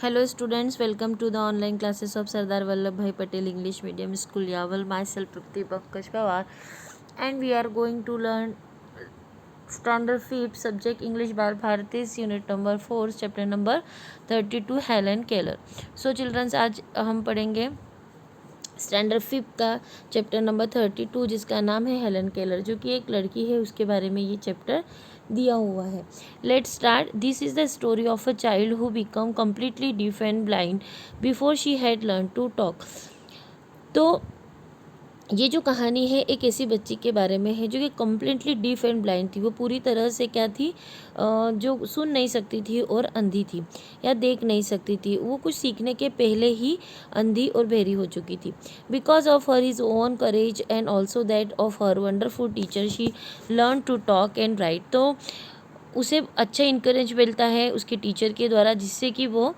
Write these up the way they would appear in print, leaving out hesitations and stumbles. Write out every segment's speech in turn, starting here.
Hello students, welcome to the online classes of Sardar Vallabhbhai Patel English Medium School Yaval. Myself Trupti Pankaj Pawar, and we are going to learn standard 5th subject English by Bharati's unit number 4 chapter number 32 Helen Keller. So children, आज हम पढ़ेंगे standard 5 का chapter number 32 जिसका नाम है Helen Keller, जो कि एक लड़की है, उसके बारे में ये चैप्टर दिया हुआ है. Let's start. This is the story of a child who become completely deaf and blind before she had learn to talk. तो ये जो कहानी है एक ऐसी बच्ची के बारे में है जो कि कम्प्लीटली डीफ एंड ब्लाइंड थी. वो पूरी तरह से क्या थी, जो सुन नहीं सकती थी और अंधी थी या देख नहीं सकती थी. वो कुछ सीखने के पहले ही अंधी और बहरी हो चुकी थी. Because of her his own courage and also that of her wonderful teacher she learn to talk and write. तो उसे अच्छा इनकरेज मिलता है उसके टीचर के द्वारा, जिससे कि वो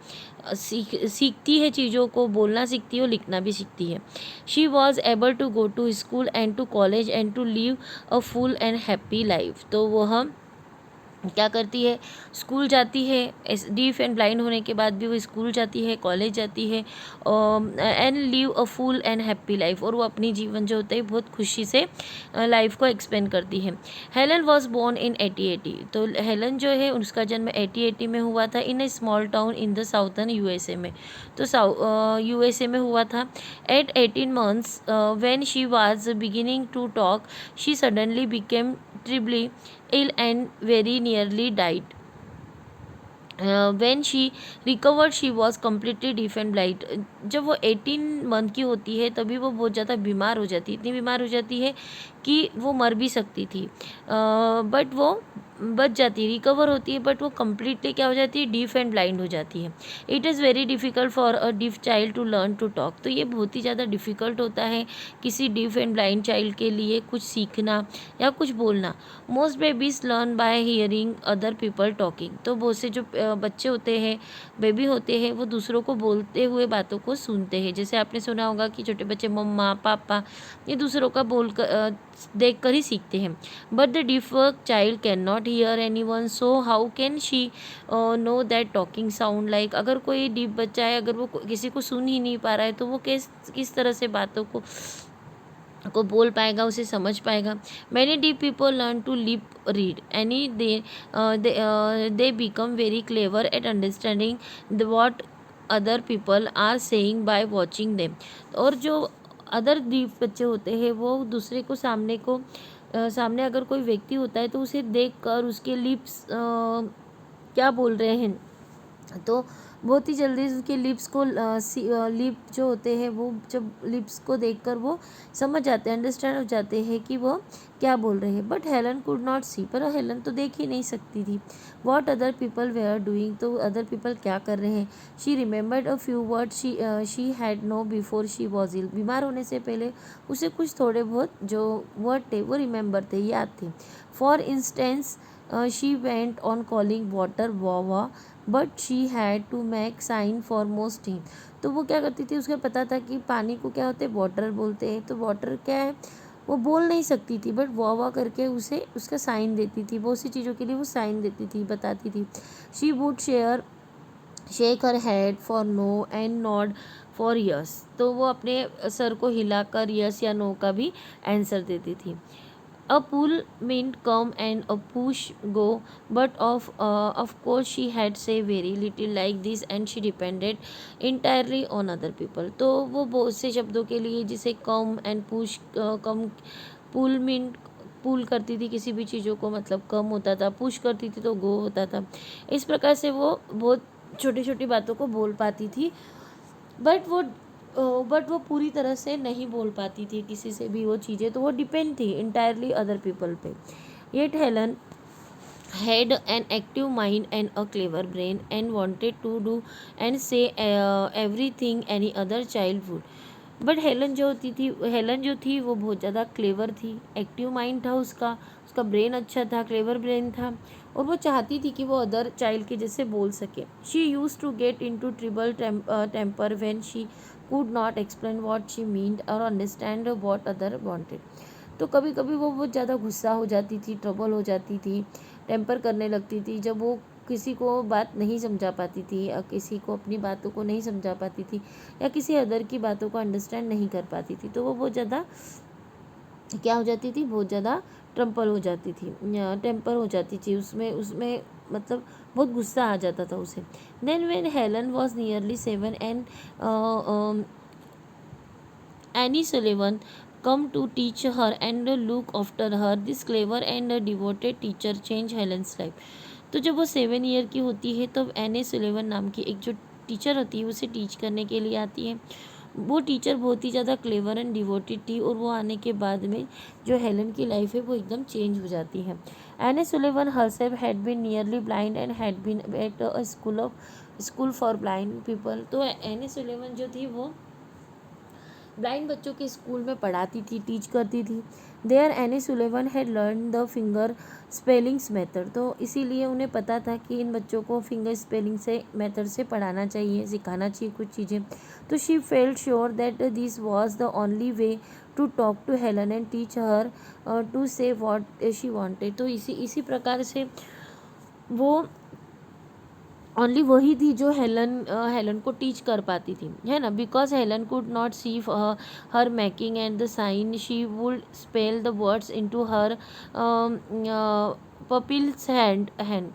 सीखती है चीज़ों को, बोलना सीखती है और लिखना भी सीखती है. She was able to go to school and to college and to live a full and happy life. तो वह क्या करती है, स्कूल जाती है. डीफ एंड ब्लाइंड होने के बाद भी वो स्कूल जाती है, कॉलेज जाती है and live a full and happy life. और वो अपनी जीवन जो होता है बहुत खुशी से लाइफ को एक्सपेंड करती है. Helen was born in 1880. तो हेलन जो है उसका जन्म 1880 में हुआ था in a small town in the southern USA में. तो यूएसए में हुआ था. At 18 months when she was beginning to talk she suddenly became terribly ill and very nearly died. When she recovered she was completely deaf and blind. जब वो 18 month की होती है तभी वो बहुत ज़्यादा बीमार हो जाती है. इतनी बीमार हो जाती है कि वो मर भी सकती थी, बट वो बच जाती है, रिकवर होती है, बट वो कम्प्लीटली क्या हो जाती है, डीफ एंड ब्लाइंड हो जाती है. It is very difficult for a deaf child to learn to talk. तो ये बहुत ही ज़्यादा डिफ़िकल्ट होता है किसी डीफ एंड ब्लाइंड चाइल्ड के लिए कुछ सीखना या कुछ बोलना. Most babies learn by hearing other people talking. तो बहुत से जो बच्चे होते हैं, बेबी होते हैं, वो दूसरों को बोलते हुए बातों को सुनते हैं. जैसे आपने सुना होगा कि छोटे बच्चे मम्मा पापा ये दूसरों का बोल कर देख कर ही सीखते हैं. But the deaf child can not here any one, so how can she know that talking sound like. अगर कोई डीफ बच्चा है, अगर वो किसी को सुन ही नहीं पा रहा है, तो वो किस तरह से बातों को बोल पाएगा, उसे समझ पाएगा. Many deaf people learn to lip read any they become very clever at understanding the what other people are saying by watching them. और जो अदर डीप बच्चे होते हैं वो दूसरे को सामने अगर कोई व्यक्ति होता है तो उसे देख कर उसके लिप्स क्या बोल रहे हैं, तो बहुत ही जल्दी उसके लिप्स को लिप जो होते हैं वो जब लिप्स को देखकर वो समझ जाते हैं, अंडरस्टैंड हो जाते हैं कि वो क्या बोल रहे हैं. But Helen could not see. पर हेलन तो देख ही नहीं सकती थी. What other people were doing. तो अदर पीपल क्या कर रहे हैं. She remembered a few word she had know before she was ill. बीमार होने से पहले उसे कुछ थोड़े बहुत जो वर्ड थे वो रिमेंबर थे, याद थे. For instance she went on calling water wawa but she had to make sign for most thing. तो वो क्या करती थी, उसको पता था कि पानी को क्या होते हैं, वाटर बोलते हैं. तो वाटर क्या है, वो बोल नहीं सकती थी, बट वाह करके उसे उसका साइन देती थी. बहुत सी चीज़ों के लिए वो साइन देती थी, बताती थी. She would shake her head for no and nod for yes. तो वो अपने सर को हिलाकर यस या नो का भी आंसर देती थी. A pull meant come and a push go, but of course she had say very little like this and she depended entirely on other people. तो वो बहुत से शब्दों के लिए जिसे come and push, come pull meant पुल करती थी किसी भी चीज़ों को, मतलब कम होता था. पुश करती थी तो गो होता था. इस प्रकार से वो बहुत छोटी छोटी बातों को बोल पाती थी, बट वो पूरी तरह से नहीं बोल पाती थी किसी से भी वो चीज़ें. तो वो डिपेंड थी इंटायरली अदर पीपल पे. Yet Helen had an active mind and a clever brain and wanted to do and say everything any other child would. But Helen जो थी वो बहुत ज़्यादा क्लेवर थी. एक्टिव माइंड था उसका ब्रेन अच्छा था, क्लेवर ब्रेन था, और वो चाहती थी कि वो अदर चाइल्ड के जैसे बोल सके. She use to get in to terrible temper when she could not explain what she meant or understand what other wanted. तो कभी कभी वो बहुत ज़्यादा गुस्सा हो जाती थी, ट्रबल हो जाती थी, टेम्पर करने लगती थी जब वो किसी को बात नहीं समझा पाती थी या किसी को अपनी बातों को नहीं समझा पाती थी या किसी अदर की बातों को अंडरस्टैंड नहीं कर पाती थी, तो वो बहुत ज़्यादा क्या हो जाती थी, बहुत ज़्यादा ट्रम्पल हो जाती थी, टेम्पर हो जाती थी उसमें उसमें मतलब बहुत गुस्सा आ जाता था उसे। Then when Helen was nearly 7 and Annie Sullivan come to teach her and look after her. This clever and devoted teacher changed Helen's life. तो जब वो 7 ईयर की होती है तब एनी सुलेवन नाम की एक जो टीचर होती है उसे टीच करने के लिए आती है। वो टीचर बहुत ही ज़्यादा क्लेवर एंड डिवोटेड थी और वो आने के बाद में जो हेलन की लाइफ है वो एकदम चेंज हो जाती है। Annie Sullivan herself had been nearly blind and had been at a school for blind people. तो एनी सुलेवन जो थी वो ब्लाइंड बच्चों के स्कूल में पढ़ाती थी, टीच करती थी। There Annie Sullivan had learn the finger spellings method. तो इसीलिए उन्हें पता था कि इन बच्चों को फिंगर स्पेलिंग से मेथड से पढ़ाना चाहिए, सिखाना चाहिए कुछ चीज़ें। तो she felt sure that this was the only way to talk to Helen and teach her to say what she wanted. तो इसी प्रकार से वो ओनली वही थी जो हेलन को टीच कर पाती थी, है ना। Because Helen could not see her making and the sign she would spell the words into her pupil's hand.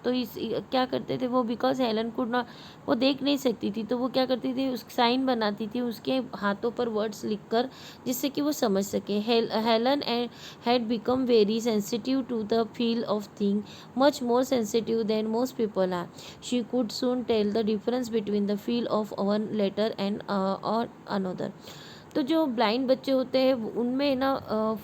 तो इस क्या करते थे वो, बिकॉज हेलन कुड नॉट, वो देख नहीं सकती थी तो वो क्या करती थी, उस साइन बनाती थी उसके हाथों पर वर्ड्स लिखकर, जिससे कि वो समझ सके। Helen had become very sensitive to the feel of thing, much more sensitive than most people are. She could soon tell the difference between the feel of one letter and or another. तो जो blind बच्चे होते हैं उनमें ना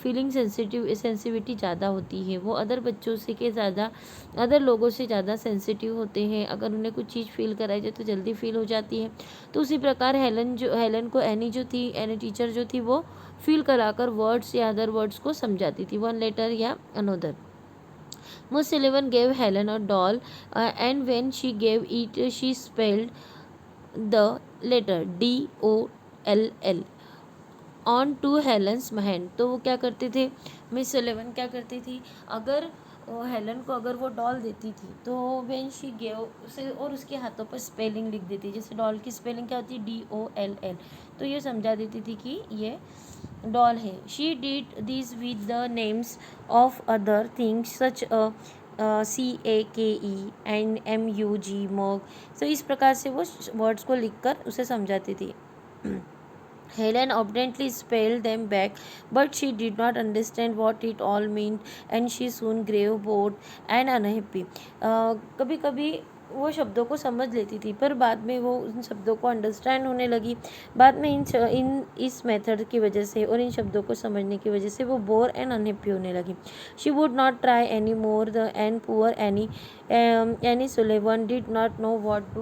feeling sensitivity ज़्यादा होती है। वो अदर बच्चों से के ज़्यादा, अदर लोगों से ज़्यादा सेंसिटिव होते हैं। अगर उन्हें कुछ चीज़ फील कराई जाए तो जल्दी फील हो जाती है। तो उसी प्रकार हेलन को एनी टीचर जो थी वो फील कराकर वर्ड्स या अदर वर्ड्स को समझाती थी, वन लेटर या another. Miss Sullivan gave Helen a doll, and when she gave it, she spelled the letter DOLL on to Helen's hand. तो वो क्या करते थे, मिस सुलेवन क्या करती थी, अगर हेलन को अगर वो डॉल देती थी तो व्हेन शी गेव उसे और उसके हाथों पर स्पेलिंग लिख देती। जैसे डॉल की स्पेलिंग क्या होती है, DOLL। तो ये समझा देती थी कि ये डॉल है। She did this with the names of other things such CAKE and MUG मग। तो इस प्रकार से वो वर्ड्स को लिखकर उसे समझाती थी। Helen obediently spelled them back, but she did not understand what it all meant, and she soon grew bored and unhappy. कभी कभी वो शब्दों को समझ लेती थी पर बाद में वो उन शब्दों को अंडरस्टैंड होने लगी। बाद में इस मेथड की वजह से और इन शब्दों को समझने की वजह से वो बोर एंड अनहैप्पी होने लगी। She would not try any more the end poor Annie Sullivan did not know what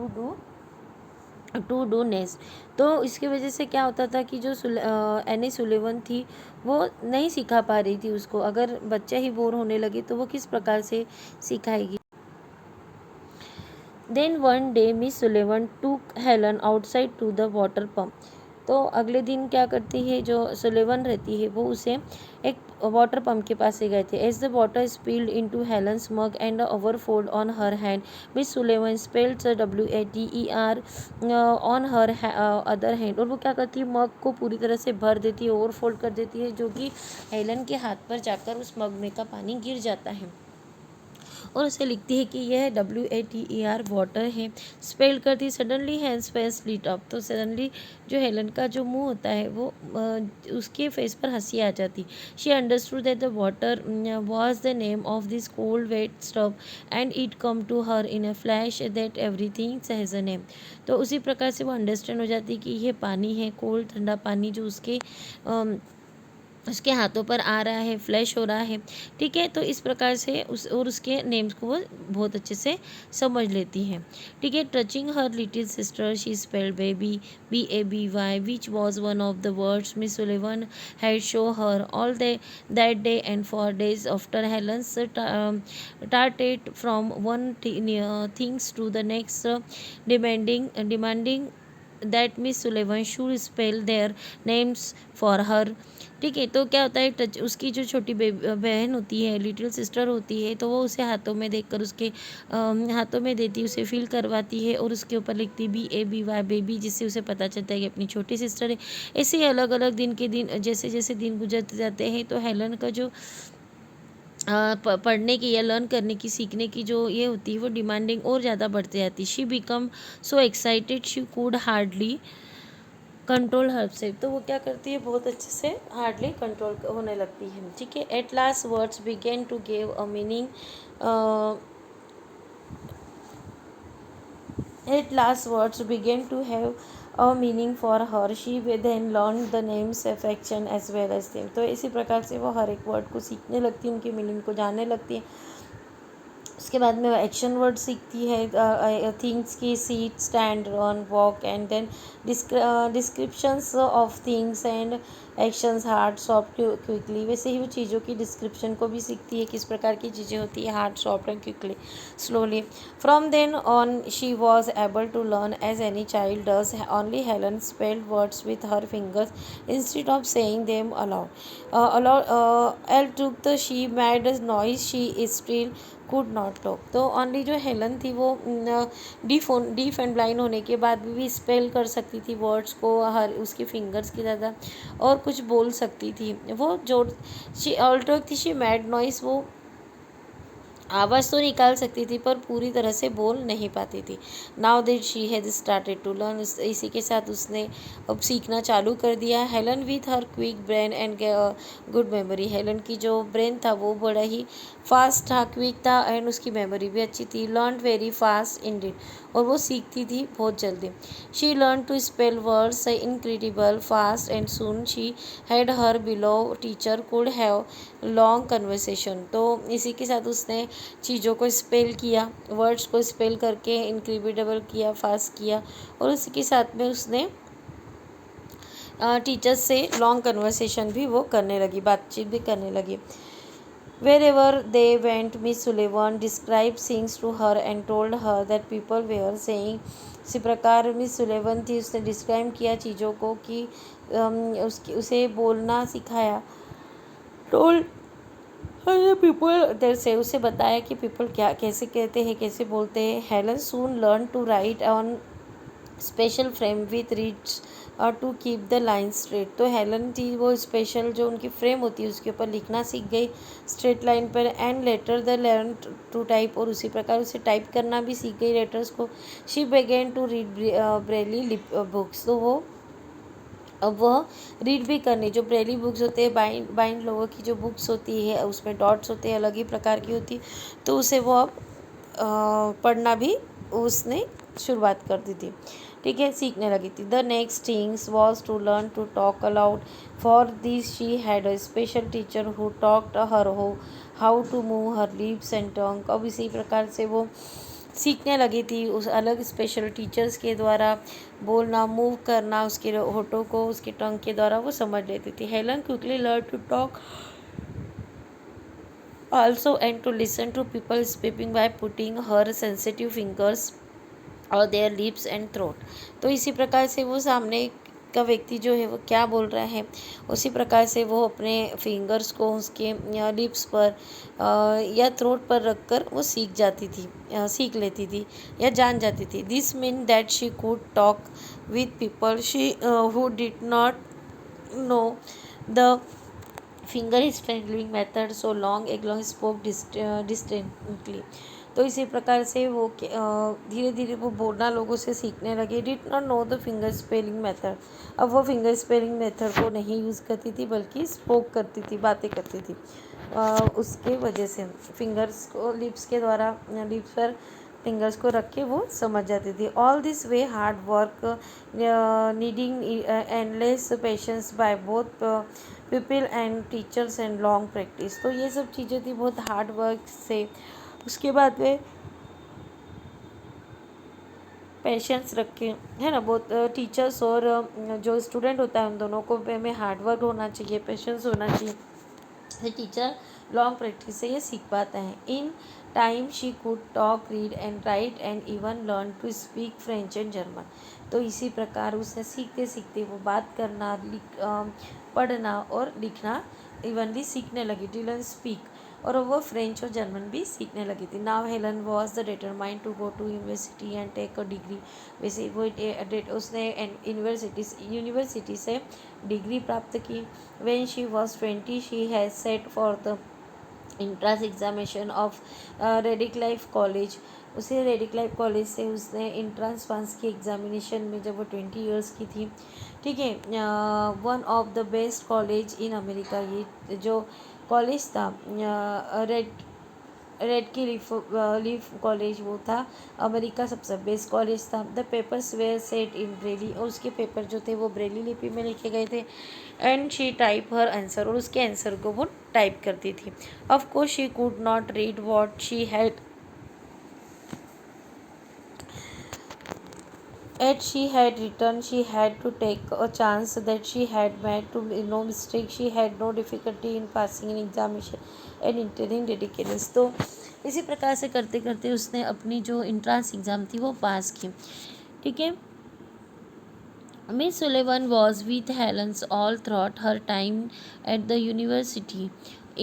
to do next. तो इसकी वजह से क्या होता था कि जो एनी सुलेवन थी वो नहीं सिखा पा रही थी उसको। अगर बच्चा ही बोर होने लगे तो वो किस प्रकार से सिखाएगी। Then one day Miss Sullivan took Helen outside to the water pump. तो अगले दिन क्या करती है जो सुलेवन रहती है वो उसे एक वाटर पंप के पास से गए थे। As the water spilled into Helen's mug and overflowed on her hand, Miss Sullivan spelled WATER on her other hand. और वो क्या करती है, मग को पूरी तरह से भर देती है, ओवरफोल्ड कर देती है, जो कि हेलन के हाथ पर जाकर उस मग में का पानी गिर जाता है और उसे लिखती है कि यह WATER वाटर है। स्पेल करती सडनली हैंड्स फेस लीट अप। तो सडनली जो हेलन का जो मुंह होता है वो उसके फेस पर हंसी आ जाती। She understood that the water was the name of this cold wet stuff and it come to her in a flash that everything has a name. तो उसी प्रकार से वो अंडरस्टैंड हो जाती कि ये पानी है, कोल्ड ठंडा पानी जो उसके हाथों पर आ रहा है, फ्लैश हो रहा है। ठीक है, तो इस प्रकार से उसके नेम्स को वो बहुत अच्छे से समझ लेती है। ठीक है, touching her little sister she spelled baby BABY which was one of the words Miss Sullivan had show her all that day and for days after Helen's started from one things to the next demanding that Miss Sullivan should spell their names for her. ठीक है, तो क्या होता है, touch उसकी जो छोटी बहन होती है, लिटिल सिस्टर होती है, तो वो उसे हाथों में देखकर उसके हाथों में देती, उसे फील करवाती है और उसके ऊपर लिखती BABY बेबी, जिससे उसे पता चलता है कि अपनी छोटी सिस्टर है। ऐसे ही अलग अलग दिन के दिन जैसे जैसे दिन गुजरते जाते हैं, तो हेलन का जो पढ़ने की या लर्न करने की, सीखने की जो ये होती है, वो डिमांडिंग और ज़्यादा बढ़ती जाती है। She become so excited she could hardly control herself. तो वो क्या करती है, बहुत अच्छे से हार्डली कंट्रोल होने लगती है। ठीक है, at last words begin to give a meaning, at last words began to have a meaning for her. She then learned the names, affection as well as them. तो इसी प्रकार से वो हर एक वर्ड को सीखने लगती है, उनकी मीनिंग को जानने लगती है। उसके बाद में वो एक्शन वर्ड सीखती है, थिंग्स की, sit, stand, run, walk, and then descriptions of things and actions, hard, soft, quickly. वैसे ही वो चीज़ों की डिस्क्रिप्शन को भी सीखती है, किस प्रकार की चीज़ें होती है, hard, soft and quickly, slowly. From then on she was able to learn as any child does. Only Helen spelled words with her fingers instead of saying them aloud. L took the she made noise she is still could not talk. तो only जो Helen थी वो deaf and blind होने के बाद भी spell कर सकती थी वर्ड्स को हर उसकी फिंगर्स की ज़्यादा, और कुछ बोल सकती थी। वो जो शी ऑल्टो थी, शी मैड नॉइस, वो आवाज़ तो निकाल सकती थी पर पूरी तरह से बोल नहीं पाती थी। Now that she had started to learn, इसी के साथ उसने अब सीखना चालू कर दिया। Helen with her quick brain and good memory. Helen की जो ब्रेन था वो बड़ा ही फास्ट था, क्विक था, एंड उसकी मेमोरी भी अच्छी थी। लर्न वेरी फास्ट इंडिड, और वो सीखती थी बहुत जल्दी। She learn to spell words incredible fast and soon she had her below teacher could have long conversation. तो इसी के साथ उसने चीज़ों को स्पेल किया, वर्ड्स को स्पेल करके इनक्रेडिबल किया, फास्ट किया, और उसी के साथ में उसने टीचर्स से लॉन्ग कन्वर्सेशन भी वो करने लगी, बातचीत भी करने लगी। Wherever they went, Miss Sullivan described things to her and told her that people were saying। इसी प्रकार मिस सुलेवन थी, उसने डिस्क्राइब किया चीज़ों को कि उसे बोलना सिखाया। टोल्ड पीपल देर से, उसे बताया कि पीपल क्या कैसे कहते हैं, कैसे बोलते हैं। Helen soon learn to write on special frame with reeds to keep the line straight. तो हेलन थी वो स्पेशल जो उनकी फ्रेम होती है उसके ऊपर लिखना सीख गई स्ट्रेट लाइन पर। And later the learn to type, और उसी प्रकार उसे टाइप करना भी सीख गई लेटर्स को। She began to read Braille books. तो वो अब वह रीड भी करनी, जो ब्रेली बुक्स होते हैं, बाइंड लोगों की जो बुक्स होती है उसमें डॉट्स होते हैं, अलग ही प्रकार की होती, तो उसे वो अब पढ़ना भी उसने शुरुआत कर दी थी। ठीक है, सीखने लगी थी। The next things was to learn to talk aloud. For this she had a special teacher who talked her how to move her lips and tongue. अब इसी प्रकार से वो सीखने लगी थी उस अलग स्पेशल टीचर्स के द्वारा बोलना, मूव करना, उसके होठों को उसके टंग के द्वारा वो समझ लेती थी। Helen quickly learn to talk also and to listen to people speaking by putting her sensitive fingers और their lips and throat। तो इसी प्रकार से वो सामने का व्यक्ति जो है वो क्या बोल रहा है, उसी प्रकार से वो अपने फिंगर्स को उसके लिप्स पर या थ्रोट पर रखकर वो सीख लेती थी या जान जाती थी। This mean that she could talk with people she who did not know the finger spelling method so long along spoke distinctly. तो इसी प्रकार से वो धीरे धीरे वो बोलना लोगों से सीखने लगे। Did not know the finger spelling method. अब वो फिंगर स्पेलिंग मेथड को नहीं यूज़ करती थी बल्कि स्पोक करती थी, बातें करती थी। उसके वजह से फिंगर्स को लिप्स के द्वारा लिप्स पर फिंगर्स को रख के वो समझ जाती थी। All this way hard work needing endless patience by both people and teachers and long practice. तो ये सब चीज़ें थी बहुत हार्ड वर्क से। उसके बाद में पेशेंस रखें, है ना, बहुत टीचर्स और जो स्टूडेंट होता है उन दोनों को में हार्ड वर्क होना चाहिए, पेशेंस होना चाहिए। टीचर लॉन्ग प्रैक्टिस से ये सीख पाते हैं। In time she could talk, read and write and even learn to speak French and German. तो इसी प्रकार उसने सीखते सीखते वो बात करना, पढ़ना और लिखना इवनली सीखने लगी, टू लर्न स्पीक, और वो फ्रेंच और जर्मन भी सीखने लगी थी। Now Helen was the determined to go to university and take a degree. वैसे वो उसने यूनिवर्सिटी से डिग्री प्राप्त की। When she was 20 she has set for the entrance examination of Radcliffe College. उसे रेडिकलाइफ कॉलेज से उसने इंट्रांस पास की एग्जामिनेशन में, जब वो 20 ईयर्स की थी। ठीक है, one of the best college in America, ये जो कॉलेज था red Radcliffe college, वो था अमेरिका सबसे बेस्ट कॉलेज था। The papers were set in Braille, और उसके पेपर जो थे वो ब्रेली लिपि में लिखे गए थे। And she type her answer, और उसके आंसर को वो टाइप करती थी। Of course she could not read what she had Yet she had written, she had to take a chance that she had made to no mistake. She had no difficulty in passing an examination and entering dedications. तो इसी प्रकार से करते करते उसने अपनी जो entrance exam थी वो पास की। ठीक है, Miss Sullivan was with Helen's all throughout her time at the university.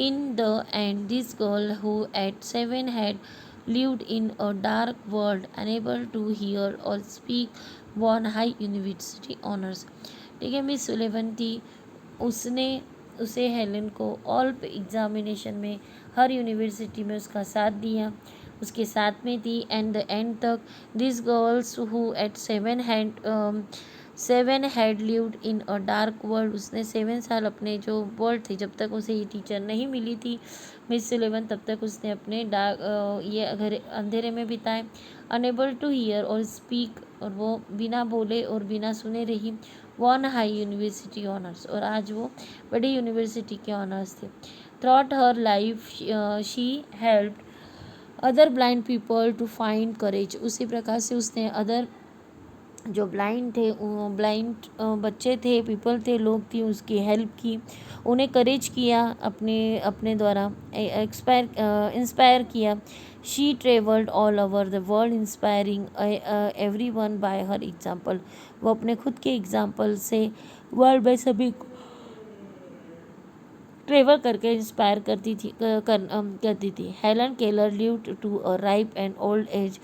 In the end, this girl who at 7 had lived in a dark world, unable to hear or speak, won high university honors. ठीक है, miss Sullivan थी, उसने उसे Helen को all examination में हर university में उसका साथ दिया, उसके साथ में थी। एंड द एंड तक this girls who at 7 had lived in a dark world, उसने 7 साल अपने जो वर्ल्ड थे, जब तक उसे ये टीचर नहीं मिली थी मिस सुलेवन, तब तक उसने अपने ये घर अंधेरे में बिताए। अनेबल टू हियर और स्पीक, और वो बिना बोले और बिना सुने रही। वॉन हाई यूनिवर्सिटी ऑनर्स, और आज वो बड़ी यूनिवर्सिटी के ऑनर्स थे। Throughout her life she helped other blind people to find courage, उसी प्रकार से उसने अदर जो ब्लाइंड थे, ब्लाइंड बच्चे थे, पीपल थे, लोग थे, उसकी हेल्प की, उन्हें करेज किया, अपने द्वारा इंस्पायर किया। She travelled all over the world inspiring every one by her example, वो अपने खुद के एग्जाम्पल से वर्ल्ड में सभी ट्रेवल करके इंस्पायर करती थी। Helen Keller lived to a ripe and old age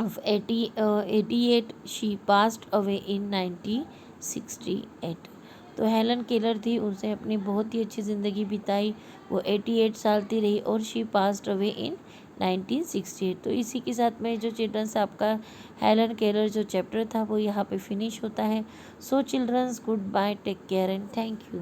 of 88, she passed away in 1968। तो हेलन केलर थी, उसने अपनी बहुत ही अच्छी ज़िंदगी बिताई, वो 88 साल की रही, और शी पास्ड अवे इन 1968। तो इसी के साथ में जो चिल्ड्रंस आपका हेलन केलर जो चैप्टर था वो यहाँ पे फिनिश होता है। So childrens, good bye, take care and thank you.